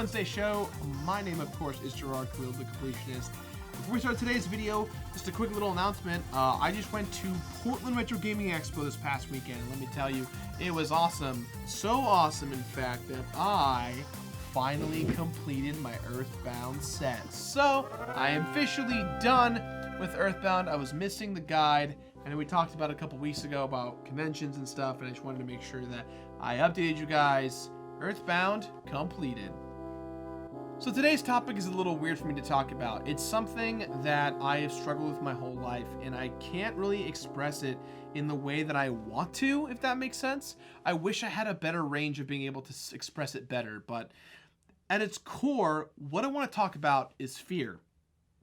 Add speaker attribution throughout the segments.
Speaker 1: Wednesday show. My name, of course, is Jirard, the Completionist. Before we start today's video, just a quick little announcement. I just went to Portland Retro Gaming Expo this past weekend. Let me tell you, it was awesome. So awesome, in fact, that I finally completed my Earthbound set. So, I am officially done with Earthbound. I was missing the guide, and we talked about it a couple weeks ago about conventions and stuff, and I just wanted to make sure that I updated you guys. Earthbound completed. So today's topic is a little weird for me to talk about. It's something that I have struggled with my whole life, and I can't really express it in the way that I want to, if that makes sense. I wish I had a better range of being able to express it better, but at its core, what I want to talk about is fear.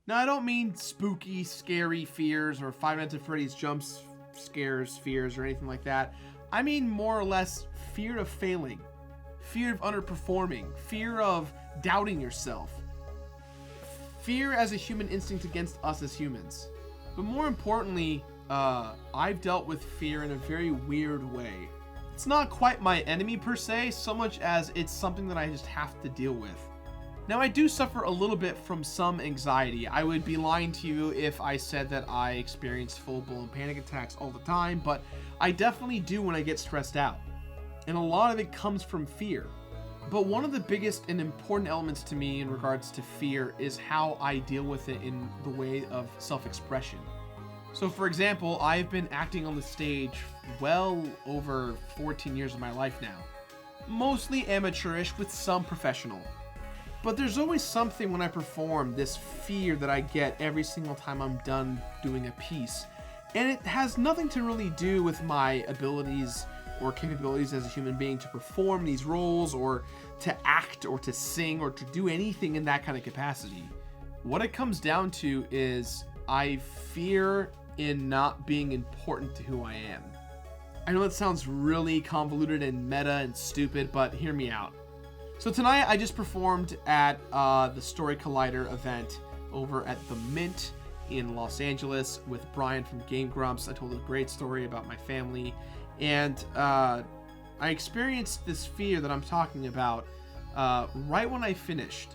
Speaker 1: Now, I don't mean spooky, scary fears or Five Nights at Freddy's jumps, scares, fears, or anything like that. I mean more or less fear of failing, fear of underperforming, fear of doubting yourself, fear as a human instinct against us as humans. But more importantly, I've dealt with fear in a very weird way. It's not quite my enemy per se, so much as it's something that I just have to deal with. Now, I do suffer a little bit from some anxiety. I would be lying to you if I said that I experience full-blown panic attacks all the time, but I definitely do when I get stressed out. And a lot of it comes from fear. But one of the biggest and important elements to me in regards to fear is how I deal with it in the way of self-expression. So for example, I've been acting on the stage well over 14 years of my life now. Mostly amateurish with some professional. But there's always something when I perform, this fear that I get every single time I'm done doing a piece. And it has nothing to really do with my abilities or capabilities as a human being to perform these roles or to act or to sing or to do anything in that kind of capacity. What it comes down to is I fear in not being important to who I am. I know it sounds really convoluted and meta and stupid, but hear me out. So tonight I just performed at the Story Collider event over at the Mint in Los Angeles with Brian from Game Grumps. I told a great story about my family, and I experienced this fear that I'm talking about right when I finished.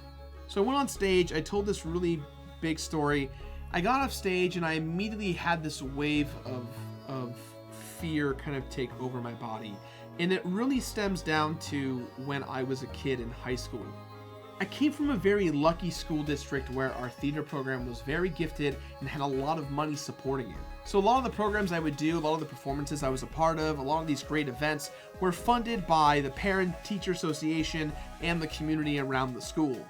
Speaker 1: So I went on stage, I told this really big story. I got off stage and I immediately had this wave of fear kind of take over my body. And it really stems down to when I was a kid in high school. I came from a very lucky school district where our theater program was very gifted and had a lot of money supporting it. So a lot of the programs I would do, a lot of the performances I was a part of, a lot of these great events were funded by the Parent-Teacher Association and the community around the school.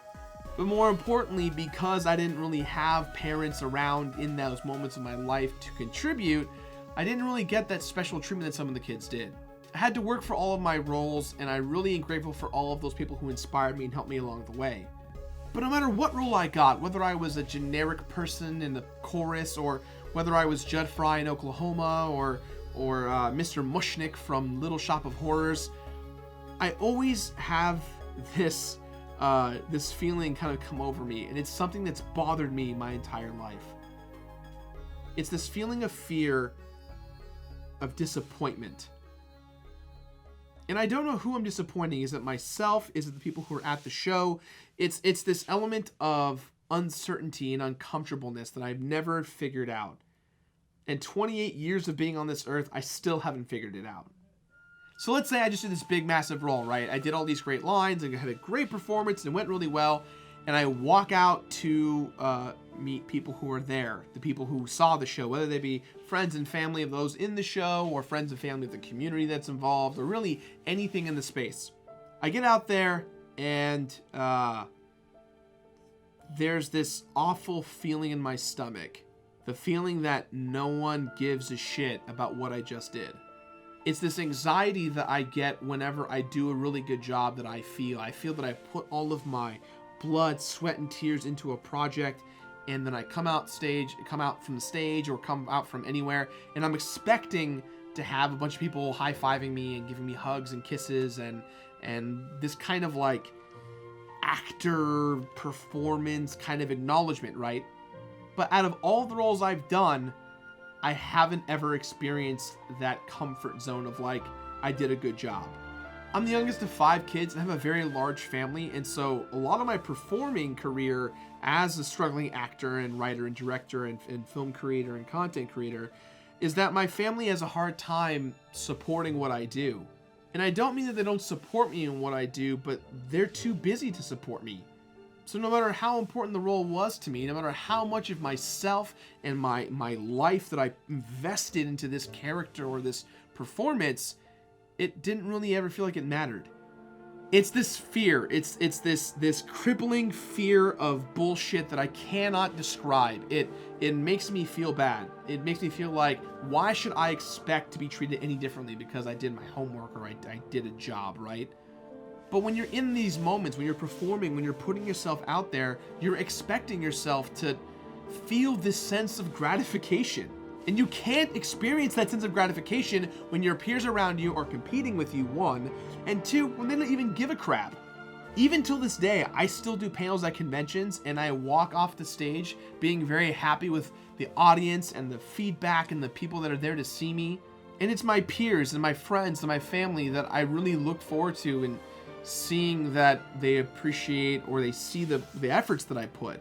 Speaker 1: But more importantly, because I didn't really have parents around in those moments of my life to contribute, I didn't really get that special treatment that some of the kids did. I had to work for all of my roles, and I really am grateful for all of those people who inspired me and helped me along the way. But no matter what role I got, whether I was a generic person in the chorus, or whether I was Judd Fry in Oklahoma, or Mr. Mushnick from Little Shop of Horrors, I always have this feeling kind of come over me, and it's something that's bothered me my entire life. It's this feeling of fear, of disappointment. And I don't know who I'm disappointing. Is it myself? Is it the people who are at the show? It's this element of uncertainty and uncomfortableness that I've never figured out. And 28 years of being on this earth, I still haven't figured it out. So let's say I just did this big, massive role, right? I did all these great lines, and I had a great performance, and it went really well. And I walk out to meet people who are there, the people who saw the show, whether they be friends and family of those in the show, or friends and family of the community that's involved, or really anything in the space. I get out there, and there's this awful feeling in my stomach. The feeling that no one gives a shit about what I just did. It's this anxiety that I get whenever I do a really good job that I feel. I feel that I put all of my blood, sweat, and tears into a project, and then I come out from the stage or come out from anywhere, and I'm expecting to have a bunch of people high-fiving me and giving me hugs and kisses and this kind of like actor performance kind of acknowledgement, right? But out of all the roles I've done, I haven't ever experienced that comfort zone of like, I did a good job. I'm the youngest of 5 kids and I have a very large family, and so a lot of my performing career as a struggling actor and writer and director and film creator and content creator is that my family has a hard time supporting what I do. And I don't mean that they don't support me in what I do, but they're too busy to support me. So no matter how important the role was to me, no matter how much of myself and my life that I invested into this character or this performance, it didn't really ever feel like it mattered. It's this fear. It's this crippling fear of bullshit that I cannot describe. It makes me feel bad. It makes me feel like, why should I expect to be treated any differently because I did my homework or I did a job, right? But when you're in these moments, when you're performing, when you're putting yourself out there, you're expecting yourself to feel this sense of gratification. And you can't experience that sense of gratification when your peers around you are competing with you, 1, and 2, when they don't even give a crap. Even till this day, I still do panels at conventions, and I walk off the stage being very happy with the audience and the feedback and the people that are there to see me. And it's my peers and my friends and my family that I really look forward to and seeing that they appreciate or they see the efforts that I put.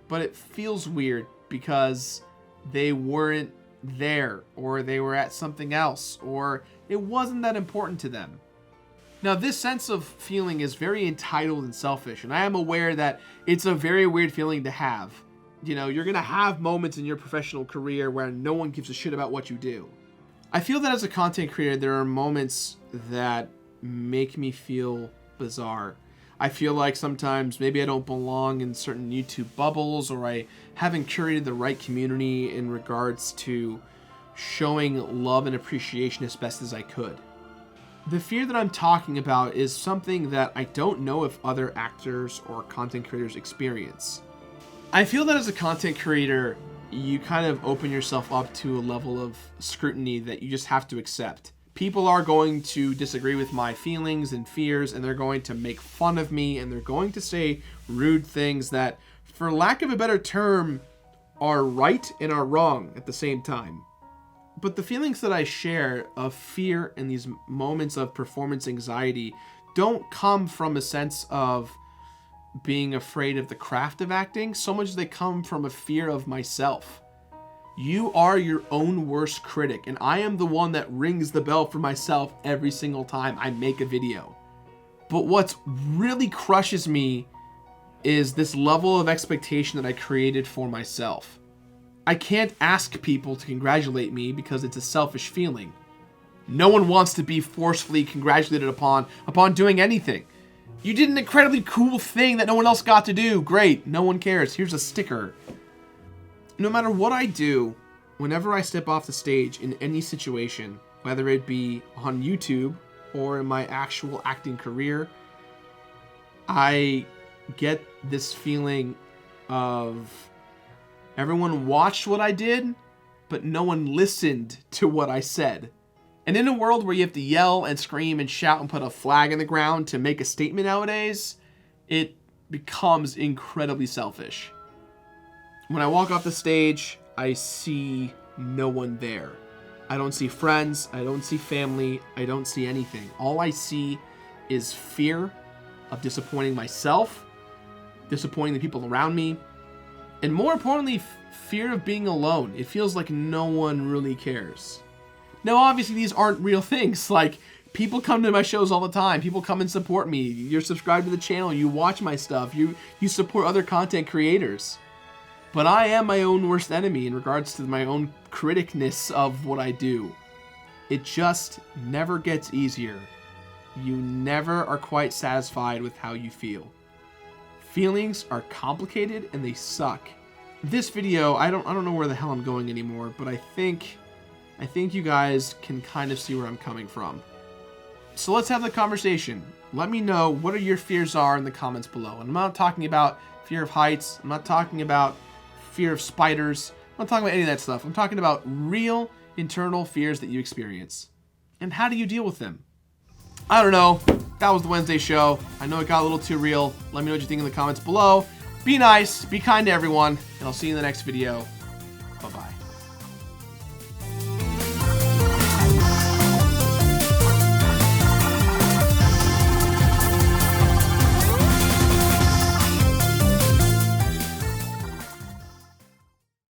Speaker 1: But it feels weird because they weren't there, or they were at something else, or it wasn't that important to them. Now, this sense of feeling is very entitled and selfish, and I am aware that it's a very weird feeling to have. You know, you're gonna have moments in your professional career where no one gives a shit about what you do. I feel that as a content creator, there are moments that make me feel bizarre. I feel like sometimes maybe I don't belong in certain YouTube bubbles, or I haven't curated the right community in regards to showing love and appreciation as best as I could. The fear that I'm talking about is something that I don't know if other actors or content creators experience. I feel that as a content creator, you kind of open yourself up to a level of scrutiny that you just have to accept. People are going to disagree with my feelings and fears, and they're going to make fun of me, and they're going to say rude things that, for lack of a better term, are right and are wrong at the same time. But the feelings that I share of fear and these moments of performance anxiety don't come from a sense of being afraid of the craft of acting, so much as they come from a fear of myself. You are your own worst critic, and I am the one that rings the bell for myself every single time I make a video. But what really crushes me is this level of expectation that I created for myself. I can't ask people to congratulate me because it's a selfish feeling. No one wants to be forcefully congratulated upon doing anything. You did an incredibly cool thing that no one else got to do. Great, no one cares. Here's a sticker. No matter what I do, whenever I step off the stage in any situation, whether it be on YouTube or in my actual acting career, I get this feeling of everyone watched what I did, but no one listened to what I said. And in a world where you have to yell and scream and shout and put a flag in the ground to make a statement nowadays, it becomes incredibly selfish. When I walk off the stage, I see no one there. I don't see friends, I don't see family, I don't see anything. All I see is fear of disappointing myself, disappointing the people around me, and more importantly, fear of being alone. It feels like no one really cares. Now, obviously, these aren't real things. Like, people come to my shows all the time. People come and support me. You're subscribed to the channel. You watch my stuff. You support other content creators. But I am my own worst enemy in regards to my own criticness of what I do. It just never gets easier. You never are quite satisfied with how you feel. Feelings are complicated and they suck. This video, I don't know where the hell I'm going anymore, but I think you guys can kind of see where I'm coming from. So let's have the conversation. Let me know what your fears are in the comments below. And I'm not talking about fear of heights. I'm not talking about fear of spiders. I'm not talking about any of that stuff. I'm talking about real internal fears that you experience. And how do you deal with them? I don't know. That was the Wednesday show. I know it got a little too real. Let me know what you think in the comments below. Be nice, be kind to everyone, and I'll see you in the next video. Bye-bye.